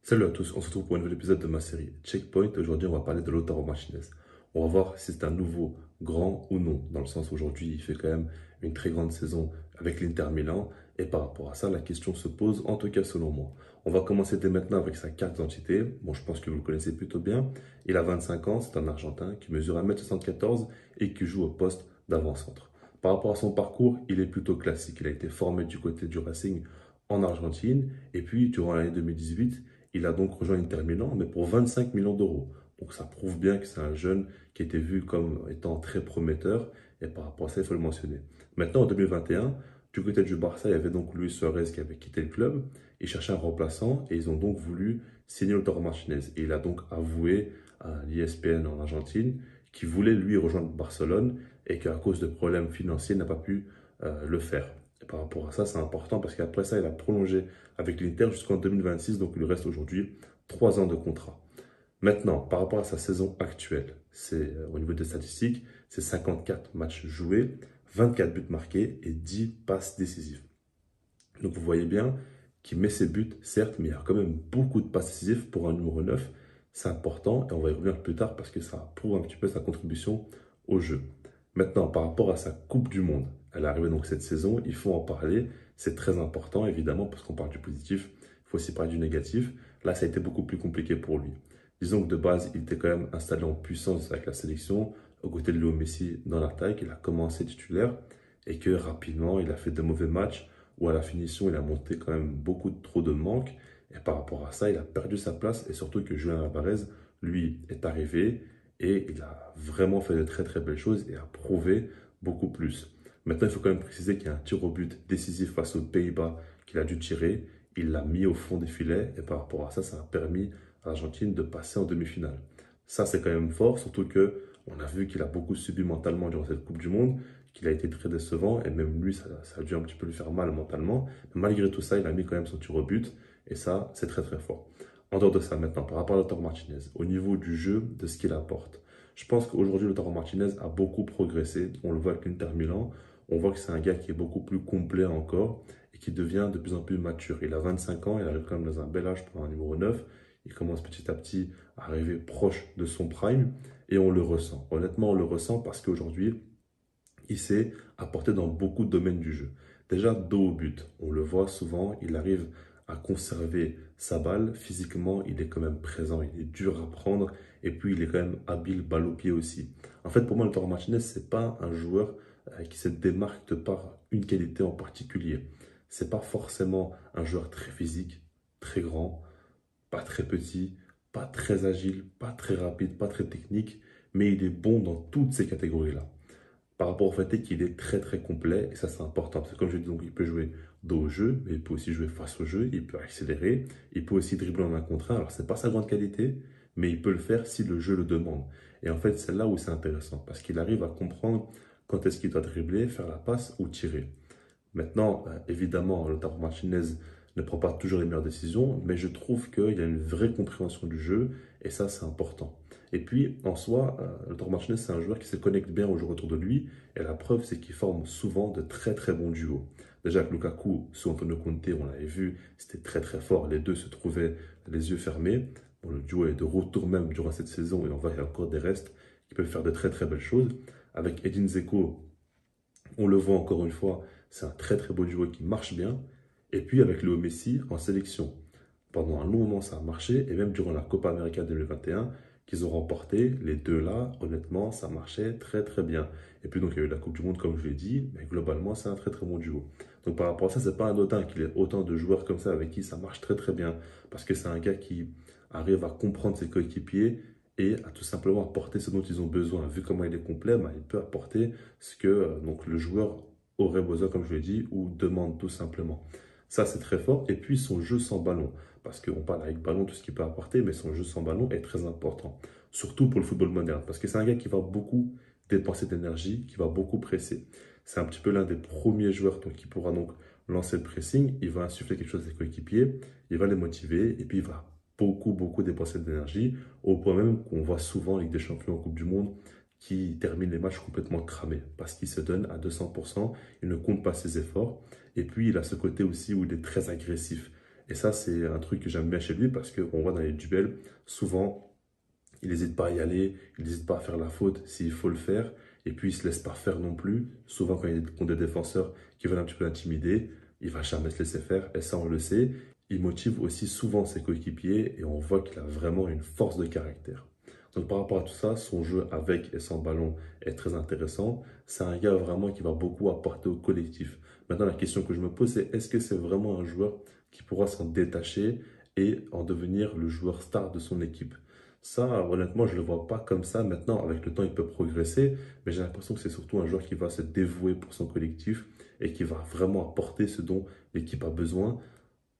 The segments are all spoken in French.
Salut à tous, on se retrouve pour un nouvel épisode de ma série Checkpoint. Aujourd'hui, on va parler de Lautaro Martinez. On va voir si c'est un nouveau grand ou non, dans le sens où aujourd'hui, il fait quand même une très grande saison avec l'Inter Milan. Et par rapport à ça, la question se pose, en tout cas selon moi. On va commencer dès maintenant avec sa carte d'identité. Bon, je pense que vous le connaissez plutôt bien. Il a 25 ans, c'est un Argentin qui mesure 1m74 et qui joue au poste d'avant-centre. Par rapport à son parcours, il est plutôt classique. Il a été formé du côté du Racing en Argentine. Et puis, durant l'année 2018, il a donc rejoint Inter Milan, mais pour 25 millions d'euros. Donc ça prouve bien que c'est un jeune qui était vu comme étant très prometteur, et par rapport à ça, il faut le mentionner. Maintenant, en 2021, du côté du Barça, il y avait donc Luis Suarez qui avait quitté le club. Ils cherchaient un remplaçant et ils ont donc voulu signer Lautaro Martinez. Et il a donc avoué à l'ESPN en Argentine qu'il voulait lui rejoindre Barcelone et qu'à cause de problèmes financiers, il n'a pas pu le faire. Et par rapport à ça, c'est important parce qu'après ça, il a prolongé avec l'Inter jusqu'en 2026, donc il lui reste aujourd'hui 3 ans de contrat. Maintenant, par rapport à sa saison actuelle, c'est au niveau des statistiques, c'est 54 matchs joués, 24 buts marqués et 10 passes décisives. Donc vous voyez bien qu'il met ses buts, certes, mais il y a quand même beaucoup de passes décisives pour un numéro 9. C'est important et on va y revenir plus tard parce que ça prouve un petit peu sa contribution au jeu. Maintenant, par rapport à sa Coupe du Monde, elle est arrivée donc cette saison, il faut en parler. C'est très important évidemment parce qu'on parle du positif, il faut aussi parler du négatif. Là, ça a été beaucoup plus compliqué pour lui. Disons que de base, il était quand même installé en puissance avec la sélection, aux côtés de Léo Messi dans l'attaque. Il a commencé titulaire et que rapidement, il a fait de mauvais matchs où à la finition, il a monté quand même beaucoup trop de manques. Et par rapport à ça, il a perdu sa place et surtout que Julien Alvarez, lui, est arrivé et il a vraiment fait de très très belles choses et a prouvé beaucoup plus. Maintenant, il faut quand même préciser qu'il y a un tir au but décisif face aux Pays-Bas qu'il a dû tirer. Il l'a mis au fond des filets et par rapport à ça, ça a permis à l'Argentine de passer en demi-finale. Ça, c'est quand même fort, surtout que on a vu qu'il a beaucoup subi mentalement durant cette Coupe du Monde, qu'il a été très décevant et même lui, ça a dû un petit peu lui faire mal mentalement. Mais malgré tout ça, il a mis quand même son tir au but et ça, c'est très très fort. En dehors de ça, maintenant, par rapport à Lautaro Martinez, au niveau du jeu, de ce qu'il apporte, je pense qu'aujourd'hui, Lautaro Martinez a beaucoup progressé. On le voit avec l'Inter Milan. On voit que c'est un gars qui est beaucoup plus complet encore et qui devient de plus en plus mature. Il a 25 ans, il arrive quand même dans un bel âge pour un numéro 9. Il commence petit à petit à arriver proche de son prime et on le ressent. Honnêtement, on le ressent parce qu'aujourd'hui, il s'est apporté dans beaucoup de domaines du jeu. Déjà, dos au but, on le voit souvent, il arrive à conserver sa balle. Physiquement, il est quand même présent, il est dur à prendre et puis il est quand même habile balle au pied aussi. En fait, pour moi, Lautaro Martinez, ce n'est pas un joueur qui se démarque par une qualité en particulier. Ce n'est pas forcément un joueur très physique, très grand, pas très petit, pas très agile, pas très rapide, pas très technique, mais il est bon dans toutes ces catégories-là par rapport au fait qu'il est très très complet et ça c'est important parce que comme je dis donc il peut jouer dos au jeu mais il peut aussi jouer face au jeu, il peut accélérer, il peut aussi dribbler en un contre un. Alors c'est pas sa grande qualité mais il peut le faire si le jeu le demande. Et en fait c'est là où c'est intéressant parce qu'il arrive à comprendre quand est-ce qu'il doit dribbler, faire la passe ou tirer. Maintenant, évidemment, Lautaro Martinez ne prend pas toujours les meilleures décisions, mais je trouve qu'il y a une vraie compréhension du jeu et ça, c'est important. Et puis, en soi, Lautaro Martinez, c'est un joueur qui se connecte bien aux joueurs autour de lui et la preuve, c'est qu'il forme souvent de très très bons duos. Déjà, avec Lukaku, sous Antonio Conte, on l'avait vu, c'était très très fort. Les deux se trouvaient les yeux fermés. Bon, le duo est de retour même durant cette saison et on voit qu'il y a encore des restes qui peuvent faire de très très belles choses. Avec Edin Dzeko, on le voit encore une fois, c'est un très très beau duo qui marche bien. Et puis avec Léo Messi en sélection. Pendant un long moment, ça a marché. Et même durant la Copa América 2021, qu'ils ont remporté, les deux là, honnêtement, ça marchait très très bien. Et puis donc il y a eu la Coupe du Monde, comme je l'ai dit. Mais globalement, c'est un très très bon duo. Donc par rapport à ça, c'est pas anodin qu'il ait autant de joueurs comme ça avec qui ça marche très très bien. Parce que c'est un gars qui arrive à comprendre ses coéquipiers et à tout simplement apporter ce dont ils ont besoin. Vu comment il est complet, bah, il peut apporter ce que donc, le joueur aurait besoin, comme je l'ai dit, ou demande tout simplement. Ça, c'est très fort. Et puis, son jeu sans ballon. Parce qu'on parle avec ballon, tout ce qu'il peut apporter, mais son jeu sans ballon est très important. Surtout pour le football moderne. Parce que c'est un gars qui va beaucoup dépenser d'énergie, qui va beaucoup presser. C'est un petit peu l'un des premiers joueurs donc, qui pourra donc lancer le pressing. Il va insuffler quelque chose à ses coéquipiers, il va les motiver, et puis il va beaucoup dépenser d'énergie, au point même qu'on voit souvent avec des champions en Coupe du Monde qui terminent les matchs complètement cramés parce qu'il se donne à 200%, il ne compte pas ses efforts. Et puis il a ce côté aussi où il est très agressif. Et ça, c'est un truc que j'aime bien chez lui parce qu'on voit dans les duels, souvent, il n'hésite pas à y aller, il n'hésite pas à faire la faute s'il faut le faire. Et puis, il ne se laisse pas faire non plus. Souvent, quand il est contre des défenseurs qui veulent un petit peu l'intimider, il va jamais se laisser faire. Et ça, on le sait. Il motive aussi souvent ses coéquipiers et on voit qu'il a vraiment une force de caractère. Donc, par rapport à tout ça, son jeu avec et sans ballon est très intéressant. C'est un gars vraiment qui va beaucoup apporter au collectif. Maintenant, la question que je me pose, c'est est-ce que c'est vraiment un joueur qui pourra s'en détacher et en devenir le joueur star de son équipe? Ça, honnêtement, je ne le vois pas comme ça. Maintenant, avec le temps, il peut progresser, mais j'ai l'impression que c'est surtout un joueur qui va se dévouer pour son collectif et qui va vraiment apporter ce dont l'équipe a besoin,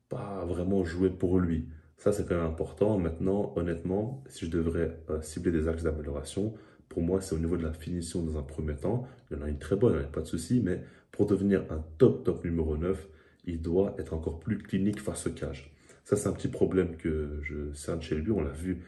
pas vraiment jouer pour lui. Ça, c'est quand même important. Maintenant, honnêtement, si je devrais cibler des axes d'amélioration, pour moi, c'est au niveau de la finition dans un premier temps. Il y en a une très bonne, il n'y a pas de souci, mais pour devenir un top numéro 9, il doit être encore plus clinique face au cage. Ça, c'est un petit problème que je cerne chez lui. On l'a vu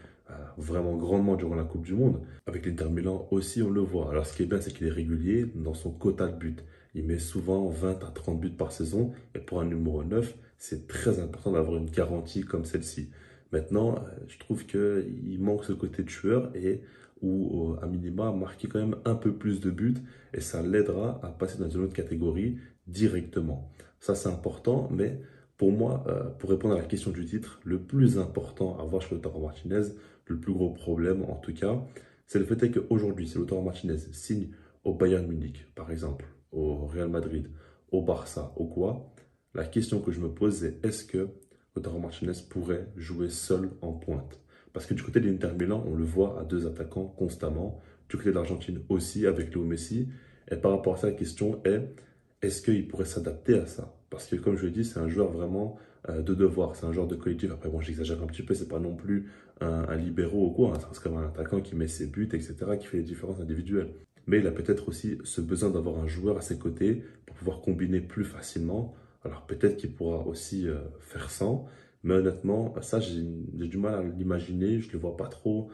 vraiment grandement durant la Coupe du Monde. Avec l'Inter Milan aussi, on le voit. Alors, ce qui est bien, c'est qu'il est régulier dans son quota de buts. Il met souvent 20 à 30 buts par saison. Et pour un numéro 9, c'est très important d'avoir une garantie comme celle-ci. Maintenant, je trouve qu'il manque ce côté tueur et ou à minima marquer quand même un peu plus de buts et ça l'aidera à passer dans une autre catégorie directement. Ça, c'est important, mais pour moi, pour répondre à la question du titre, le plus important à voir chez Lautaro Martinez, le plus gros problème en tout cas, c'est le fait qu'aujourd'hui, si Lautaro Martinez signe au Bayern Munich, par exemple, au Real Madrid, au Barça, au quoi, la question que je me pose, c'est est-ce que Lautaro Martinez pourrait jouer seul en pointe? Parce que du côté de l'Inter Milan, on le voit à deux attaquants constamment. Du côté de l'Argentine aussi, avec Léo Messi. Et par rapport à ça, la question est, est-ce qu'il pourrait s'adapter à ça? Parce que comme je l'ai dit, c'est un joueur vraiment de devoir, c'est un joueur de collectif. Après, bon, j'exagère un petit peu, c'est pas non plus un libéro ou quoi, hein. Ça reste comme un attaquant qui met ses buts, etc., qui fait les différences individuelles. Mais il a peut-être aussi ce besoin d'avoir un joueur à ses côtés pour pouvoir combiner plus facilement. Alors peut-être qu'il pourra aussi faire sans, mais honnêtement, ça, j'ai du mal à l'imaginer. Je ne le vois pas trop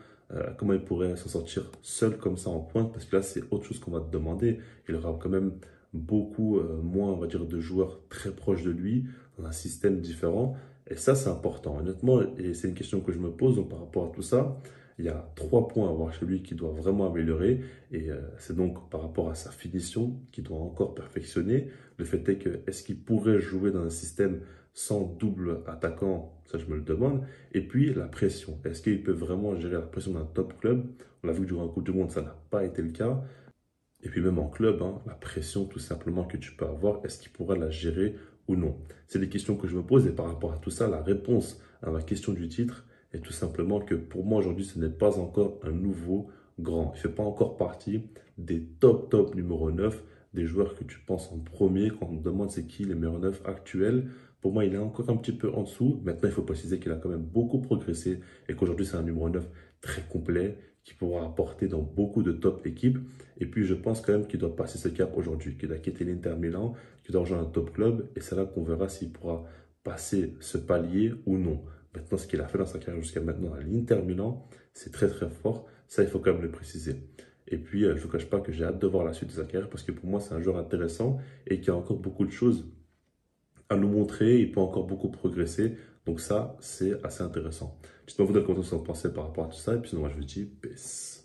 comment il pourrait s'en sortir seul comme ça en pointe, parce que là, c'est autre chose qu'on va te demander. Il aura quand même beaucoup moins, on va dire, de joueurs très proches de lui, dans un système différent. Et ça, c'est important. Honnêtement, et c'est une question que je me pose donc, par rapport à tout ça. Il y a 3 points à voir chez lui qui doit vraiment améliorer. Et c'est donc par rapport à sa finition qu'il doit encore perfectionner. Le fait est que, est-ce qu'il pourrait jouer dans un système sans double attaquant? Ça, je me le demande. Et puis, la pression. Est-ce qu'il peut vraiment gérer la pression d'un top club? On l'a vu que durant la Coupe du Monde, ça n'a pas été le cas. Et puis même en club, hein, la pression tout simplement que tu peux avoir, est-ce qu'il pourra la gérer ou non? C'est des questions que je me pose et par rapport à tout ça, la réponse à ma question du titre est tout simplement que pour moi aujourd'hui, ce n'est pas encore un nouveau grand. Il ne fait pas encore partie des top numéro 9, des joueurs que tu penses en premier quand on te demande c'est qui les meilleurs 9 actuels. Pour moi, il est encore un petit peu en dessous. Maintenant, il faut préciser qu'il a quand même beaucoup progressé et qu'aujourd'hui, c'est un numéro 9 très complet qui pourra apporter dans beaucoup de top équipes. Et puis, je pense quand même qu'il doit passer ce cap aujourd'hui, qu'il a quitté l'Inter Milan, qu'il doit rejoindre un top club. Et c'est là qu'on verra s'il pourra passer ce palier ou non. Maintenant, ce qu'il a fait dans sa carrière jusqu'à maintenant à l'Inter Milan, c'est très fort. Ça, il faut quand même le préciser. Et puis, je ne vous cache pas que j'ai hâte de voir la suite de sa carrière parce que pour moi, c'est un joueur intéressant et qui a encore beaucoup de choses à nous montrer. Il peut encore beaucoup progresser. Donc ça, c'est assez intéressant. Dites-moi vous de comment vous en pensez par rapport à tout ça. Et puis sinon, moi, je vous dis peace.